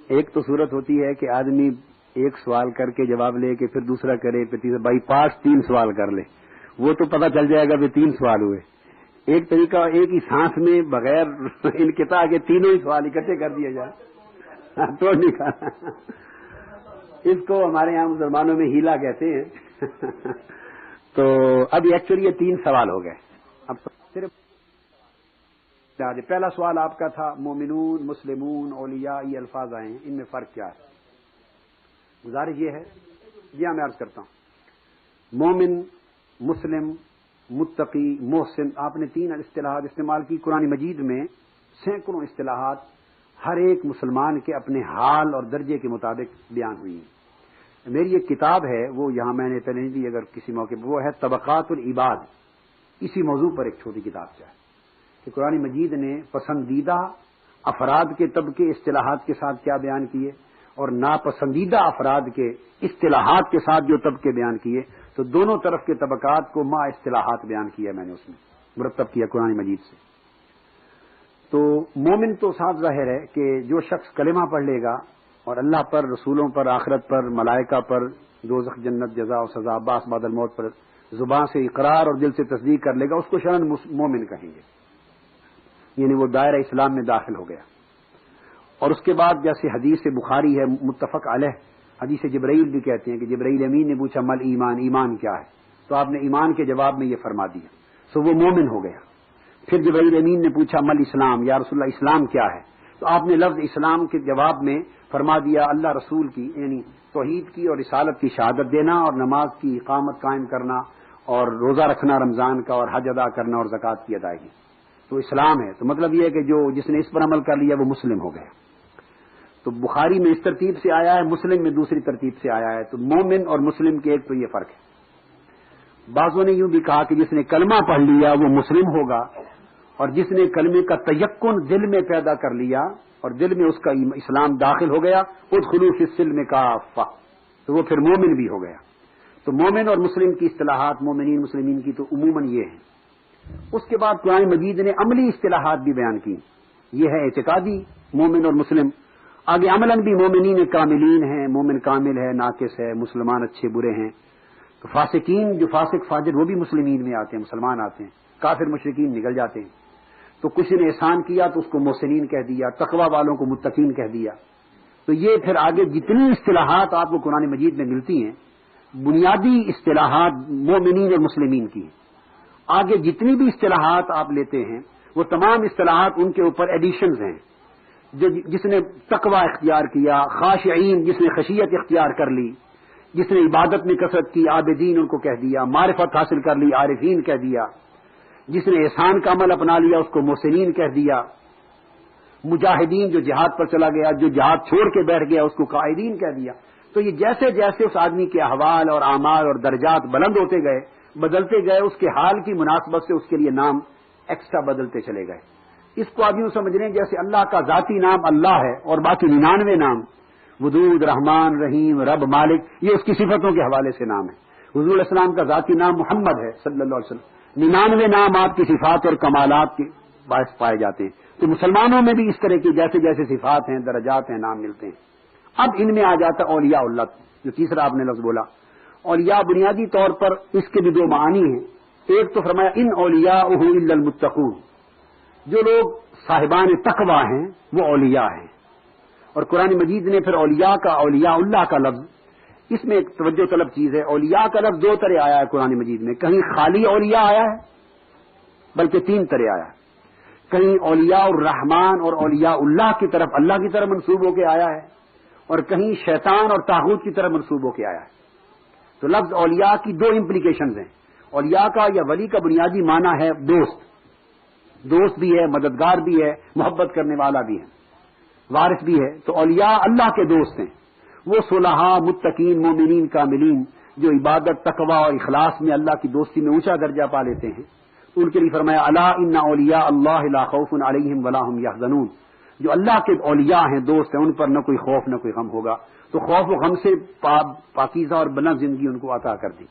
ایک تو صورت ہوتی ہے کہ آدمی ایک سوال کر کے جواب لے کے پھر دوسرا کرے پھر تیسرا، بائی پاس 3 سوال کر لے، وہ تو پتہ چل جائے گا کہ 3 سوال ہوئے۔ ایک طریقہ ایک ہی سانس میں بغیر انقطاع کے تینوں ہی سوال اکٹھے کر دیا جائے تو نہیں کہا، اس کو ہمارے یہاں مسلمانوں میں ہیلا کہتے ہیں تو اب ایکچولی یہ 3 سوال ہو گئے۔ اب صرف پہلا سوال آپ کا تھا مومنون، مسلمون، اولیاء، یہ الفاظ آئے ہیں، ان میں فرق کیا ہے؟ گزارش یہ ہے، جی ہاں میں عرض کرتا ہوں، مومن، مسلم، متقی، محسن، آپ نے 3 اصطلاحات استعمال کی۔ قرآن مجید میں سینکڑوں اصطلاحات ہر ایک مسلمان کے اپنے حال اور درجے کے مطابق بیان ہوئی ہیں۔ میری ایک کتاب ہے، وہ یہاں میں نے پہلے دی اگر کسی موقع پر، وہ ہے طبقات العباد، اسی موضوع پر ایک چھوٹی کتاب ہے کہ قرآن مجید نے پسندیدہ افراد کے طبقے اصطلاحات کے ساتھ کیا بیان کیے اور ناپسندیدہ افراد کے اصطلاحات کے ساتھ جو طبقے بیان کیے، تو دونوں طرف کے طبقات کو ما اصطلاحات بیان کیا میں نے اس میں مرتب کیا قرآن مجید سے۔ تو مومن تو صاف ظاہر ہے کہ جو شخص کلمہ پڑھ لے گا اور اللہ پر، رسولوں پر، آخرت پر، ملائکہ پر، دوزخ، جنت، جزا و سزا، باس بعد الموت پر زبان سے اقرار اور دل سے تصدیق کر لے گا، اس کو شرعاً مومن کہیں گے، یعنی وہ دائرہ اسلام میں داخل ہو گیا۔ اور اس کے بعد جیسے حدیث بخاری ہے متفق علیہ، حدیث جبرائیل بھی کہتے ہیں کہ جبرائیل امین نے پوچھا مل ایمان، ایمان کیا ہے؟ تو آپ نے ایمان کے جواب میں یہ فرما دیا، سو وہ مومن ہو گیا۔ پھر جبرائیل امین نے پوچھا مل اسلام، یا رسول اللہ اسلام کیا ہے؟ تو آپ نے لفظ اسلام کے جواب میں فرما دیا اللہ رسول کی، یعنی توحید کی اور رسالت کی شہادت دینا اور نماز کی اقامت قائم کرنا اور روزہ رکھنا رمضان کا اور حج ادا کرنا اور زکوٰۃ کی ادائیگی، تو اسلام ہے۔ تو مطلب یہ ہے کہ جس نے اس پر عمل کر لیا وہ مسلم ہو گیا۔ تو بخاری میں اس ترتیب سے آیا ہے، مسلم میں دوسری ترتیب سے آیا ہے۔ تو مومن اور مسلم کے ایک تو یہ فرق ہے۔ بعضوں نے یوں بھی کہا کہ جس نے کلمہ پڑھ لیا وہ مسلم ہوگا، اور جس نے کلمے کا تیقن دل میں پیدا کر لیا اور دل میں اس کا اسلام داخل ہو گیا، ادخلوا فی السلم کافہ، تو وہ پھر مومن بھی ہو گیا۔ تو مومن اور مسلم کی اصطلاحات مومنین مسلمین کی تو عموماً یہ ہیں۔ اس کے بعد قرآن مجید نے عملی اصطلاحات بھی بیان کی، یہ ہے اعتقادی مومن اور مسلم۔ آگے عملاً بھی مومنین کاملین ہیں، مومن کامل ہے، ناقص ہے، مسلمان اچھے برے ہیں۔ تو فاسقین جو فاسق فاجر وہ بھی مسلمین میں آتے ہیں، مسلمان آتے ہیں، کافر مشرکین نکل جاتے ہیں۔ تو کسی نے احسان کیا تو اس کو محسنین کہہ دیا، تقوی والوں کو متقین کہہ دیا۔ تو یہ پھر آگے جتنی اصطلاحات آپ کو قرآن مجید میں ملتی ہیں، بنیادی اصطلاحات مومنین اور مسلمین کی ہیں۔ آگے جتنی بھی اصطلاحات آپ لیتے ہیں وہ تمام اصطلاحات ان کے اوپر ایڈیشنز ہیں۔ جس نے تقوی اختیار کیا، خاشعین جس نے خشیت اختیار کر لی، جس نے عبادت میں کثرت کی عابدین ان کو کہہ دیا، معرفت حاصل کر لی عارفین کہہ دیا، جس نے احسان کا عمل اپنا لیا اس کو محسنین کہہ دیا، مجاہدین جو جہاد پر چلا گیا، جو جہاد چھوڑ کے بیٹھ گیا اس کو قائدین کہہ دیا۔ تو یہ جیسے جیسے اس آدمی کے احوال اور اعمال اور درجات بلند ہوتے گئے، بدلتے گئے، اس کے حال کی مناسبت سے اس کے لیے نام ایکسٹرا بدلتے چلے گئے۔ اس کو آپ یوں سمجھ رہے ہیں جیسے اللہ کا ذاتی نام اللہ ہے اور باقی 99 نام ودود، رحمان، رحیم، رب، مالک، یہ اس کی صفتوں کے حوالے سے نام ہے۔ حضور علیہ السلام کا ذاتی نام محمد ہے صلی اللہ علیہ وسلم، 99 نام آپ کی صفات اور کمالات کے باعث پائے جاتے ہیں۔ تو مسلمانوں میں بھی اس طرح کی جیسے جیسے صفات ہیں، درجات ہیں، نام ملتے ہیں۔ اب ان میں آ جاتا اولیاء اللہ، جو تیسرا آپ نے لفظ بولا۔ اولیاء بنیادی طور پر اس کے بھی 2 معانی ہیں۔ ایک تو فرمایا ان اولیاءہ الا المتقون، جو لوگ صاحبان تقوی ہیں وہ اولیاء ہیں۔ اور قرآن مجید نے پھر اولیاء کا، اولیاء اللہ کا لفظ، اس میں ایک توجہ طلب چیز ہے، اولیاء کا لفظ 2 طرح آیا ہے قرآن مجید میں، کہیں خالی اولیاء آیا ہے بلکہ 3 طرح آیا ہے۔ کہیں اولیاء الرحمان اور اولیاء اللہ کی طرف، اللہ کی طرف منسوب ہو کے آیا ہے، اور کہیں شیطان اور طاغوت کی طرف منسوب ہو کے آیا ہے۔ تو لفظ اولیاء کی 2 امپلیکیشنز ہیں۔ اولیاء کا یا ولی کا بنیادی معنی ہے دوست، دوست بھی ہے، مددگار بھی ہے، محبت کرنے والا بھی ہے، وارث بھی ہے۔ تو اولیاء اللہ کے دوست ہیں، وہ صلحاء، متقین، مومنین، کاملین، جو عبادت، تقوی اور اخلاص میں اللہ کی دوستی میں اونچا درجہ پا لیتے ہیں۔ ان کے لیے فرمایا الا ان اولیاء اللہ لا خوف علیہم ولا هم يحزنون، جو اللہ کے اولیاء ہیں، دوست ہیں، ان پر نہ کوئی خوف نہ کوئی غم ہوگا۔ تو خوف و غم سے پاکیزہ اور بلند زندگی ان کو عطا کر دی۔